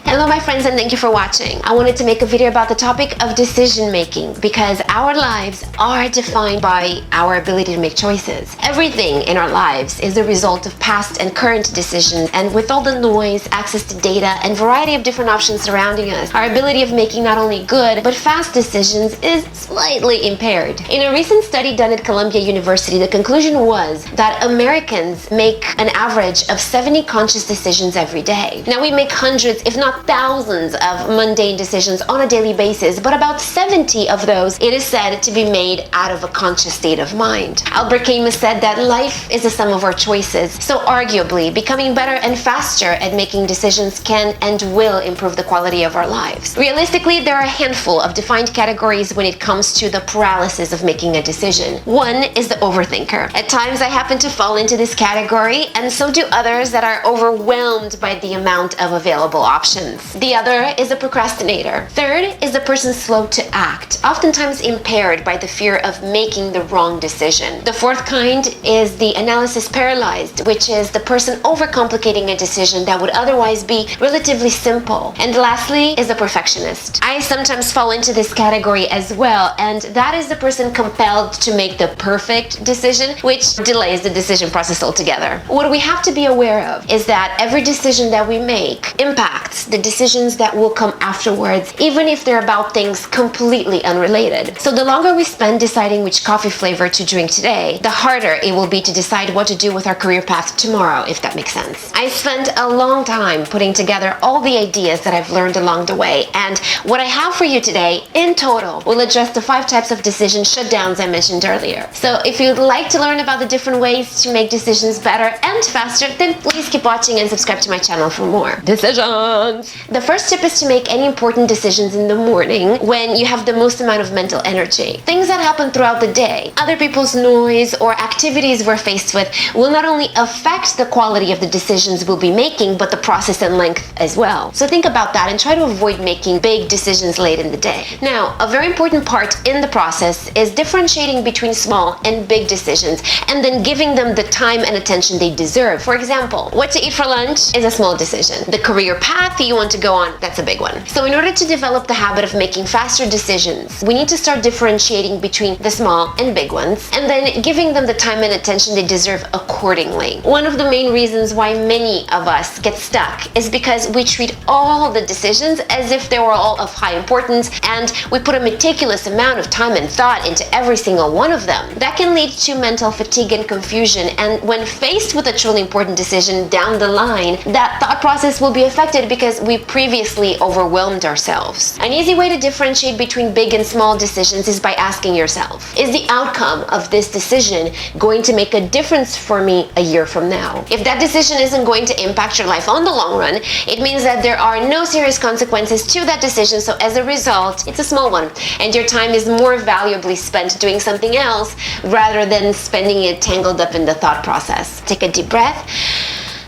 Hello my friends, and thank you for watching. I wanted to make a video about the topic of decision making because our lives are defined by our ability to make choices. Everything in our lives is the result of past and current decisions, and with all the noise, access to data, and variety of different options surrounding us, our ability of making not only good but fast decisions is slightly impaired. In a recent study done at Columbia University, the conclusion was that Americans make an average of 70 conscious decisions every day. Now, we make hundreds, if not thousands, of mundane decisions on a daily basis, but about 70 of those, it is said, to be made out of a conscious state of mind. Albert Camus said that life is a sum of our choices, so arguably becoming better and faster at making decisions can and will improve the quality of our lives. Realistically, there are a handful of defined categories when it comes to the paralysis of making a decision. One is the overthinker. At times I happen to fall into this category, and so do others that are overwhelmed by the amount of available options. The other is a procrastinator. Third is the person slow to act, oftentimes impaired by the fear of making the wrong decision. The fourth kind is the analysis paralyzed, which is the person overcomplicating a decision that would otherwise be relatively simple. And lastly is the perfectionist. I sometimes fall into this category as well, and that is the person compelled to make the perfect decision, which delays the decision process altogether. What we have to be aware of is that every decision that we make impacts the decisions that will come afterwards, even if they're about things completely unrelated. So the longer we spend deciding which coffee flavor to drink today, the harder it will be to decide what to do with our career path tomorrow, if that makes sense. I spent a long time putting together all the ideas that I've learned along the way, and what I have for you today in total will address the 5 types of decision shutdowns I mentioned earlier. So if you'd like to learn about the different ways to make decisions better and faster, then please keep watching and subscribe to my channel for more decisions. The first tip is to make any important decisions in the morning when you have the most amount of mental energy. Things that happen throughout the day, other people's noise, or activities we're faced with will not only affect the quality of the decisions we'll be making, but the process and length as well. So think about that and try to avoid making big decisions late in the day. Now, a very important part in the process is differentiating between small and big decisions and then giving them the time and attention they deserve. For example, what to eat for lunch is a small decision. The career path you want to go on, that's a big one. So in order to develop the habit of making faster decisions, we need to start differentiating between the small and big ones and then giving them the time and attention they deserve accordingly. One of the main reasons why many of us get stuck is because we treat all the decisions as if they were all of high importance, and we put a meticulous amount of time and thought into every single one of them. That can lead to mental fatigue and confusion, and when faced with a truly important decision down the line, that thought process will be affected because we previously overwhelmed ourselves. An easy way to differentiate between big and small decisions is by asking yourself, is the outcome of this decision going to make a difference for me a year from now? If that decision isn't going to impact your life on the long run, it means that there are no serious consequences to that decision, so as a result, it's a small one, and your time is more valuably spent doing something else rather than spending it tangled up in the thought process. Take a deep breath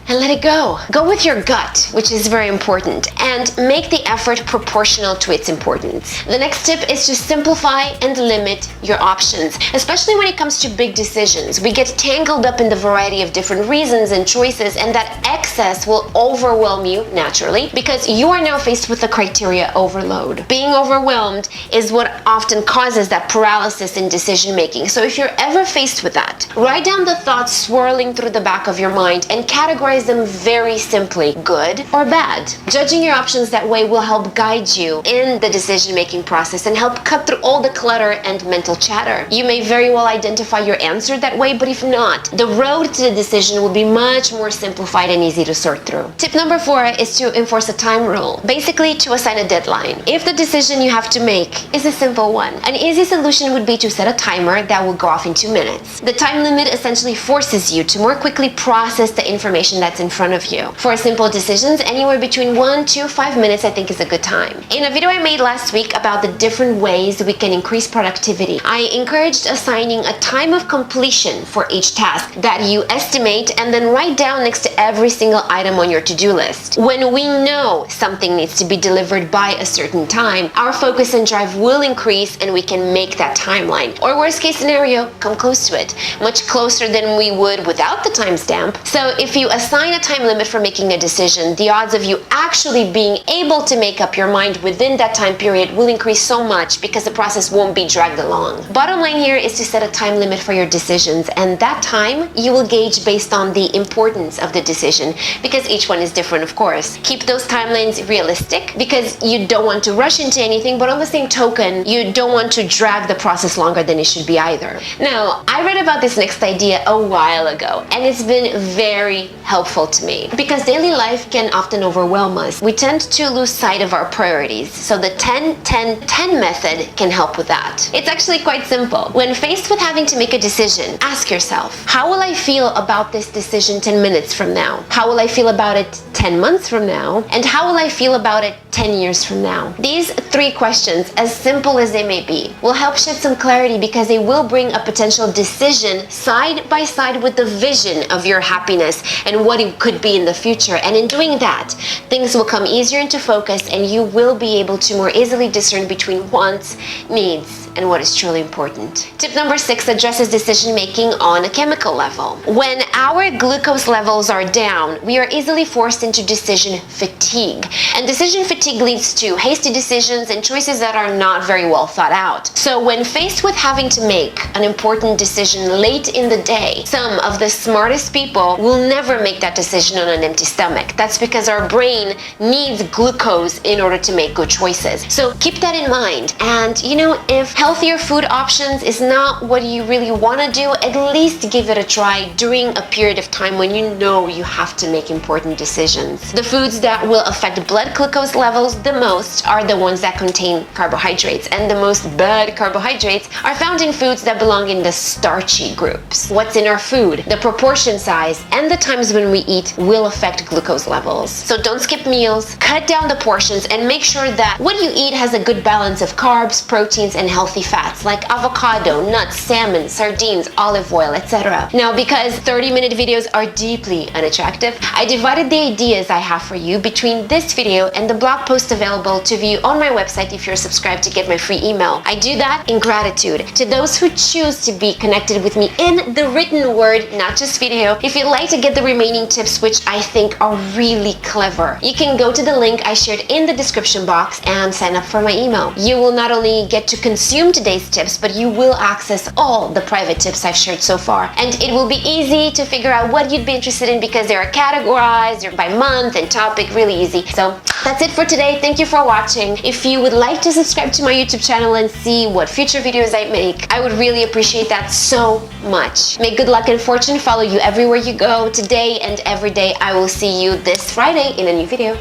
and let it go. Go with your gut, which is very important, and make the effort proportional to its importance. The next tip is to simplify and limit your options, especially when it comes to big decisions. We get tangled up in the variety of different reasons and choices, and that excess will overwhelm you naturally because you are now faced with the criteria overload. Being overwhelmed is what often causes that paralysis in decision making. So if you're ever faced with that, write down the thoughts swirling through the back of your mind and categorize them very simply, good or bad. Judging your options that way will help guide you in the decision-making process and help cut through all the clutter and mental chatter. You may very well identify your answer that way, but if not, the road to the decision will be much more simplified and easy to sort through. Tip number 4 is to enforce a time rule, basically to assign a deadline. If the decision you have to make is a simple one, an easy solution would be to set a timer that will go off in 2 minutes. The time limit essentially forces you to more quickly process the information that's in front of you. For simple decisions, anywhere between 1 to 5 minutes I think is a good time. In a video I made last week about the different ways we can increase productivity, I encouraged assigning a time of completion for each task that you estimate and then write down next to every single item on your to-do list. When we know something needs to be delivered by a certain time, our focus and drive will increase and we can make that timeline. Or worst case scenario, come close to it, much closer than we would without the timestamp. So if you assign assign a time limit for making a decision, the odds of you actually being able to make up your mind within that time period will increase so much because the process won't be dragged along. Bottom line here is to set a time limit for your decisions, and that time you will gauge based on the importance of the decision, because each one is different, of course. Keep those timelines realistic because you don't want to rush into anything, but on the same token, you don't want to drag the process longer than it should be either. Now, I read about this next idea a while ago, and it's been very helpful to me because daily life can often overwhelm us. We tend to lose sight of our priorities, so the 10-10-10 method can help with that. It's actually quite simple. When faced with having to make a decision, ask yourself, how will I feel about this decision 10 minutes from now? How will I feel about it 10 months from now? And how will I feel about it 10 years from now? These 3 questions, as simple as they may be, will help shed some clarity because they will bring a potential decision side by side with the vision of your happiness and what it could be in the future. And in doing that, things will come easier into focus and you will be able to more easily discern between wants, needs, and what is truly important. Tip number 6 addresses decision making on a chemical level. When our glucose levels are down, we are easily forced into decision fatigue. And decision fatigue leads to hasty decisions and choices that are not very well thought out. So when faced with having to make an important decision late in the day, some of the smartest people will never make that decision on an empty stomach. That's because our brain needs glucose in order to make good choices. So keep that in mind. And if healthier food options is not what you really want to do, at least give it a try during a period of time when you know you have to make important decisions. The foods that will affect blood glucose levels the most are the ones that contain carbohydrates, and the most bad carbohydrates are found in foods that belong in the starchy groups. What's in our food, the proportion size, and the times when we eat will affect glucose levels. So don't skip meals, cut down the portions, and make sure that what you eat has a good balance of carbs, proteins, and healthy fats like avocado, nuts, salmon, sardines, olive oil, etc. Now, because 30-minute videos are deeply unattractive, I divided the ideas I have for you between this video and the blog post available to view on my website if you're subscribed to get my free email. I do that in gratitude to those who choose to be connected with me in the written word, not just video. If you'd like to get the remaining tips, which I think are really clever, you can go to the link I shared in the description box and sign up for my email. You will not only get to consume today's tips, but you will access all the private tips I've shared so far. And it will be easy to figure out what you'd be interested in because they are categorized by month and topic, really easy. So that's it for today. Thank you for watching. If you would like to subscribe to my YouTube channel and see what future videos I make, I would really appreciate that so much. May good luck and fortune follow you everywhere you go today and every day. I will see you this Friday in a new video.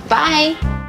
Bye!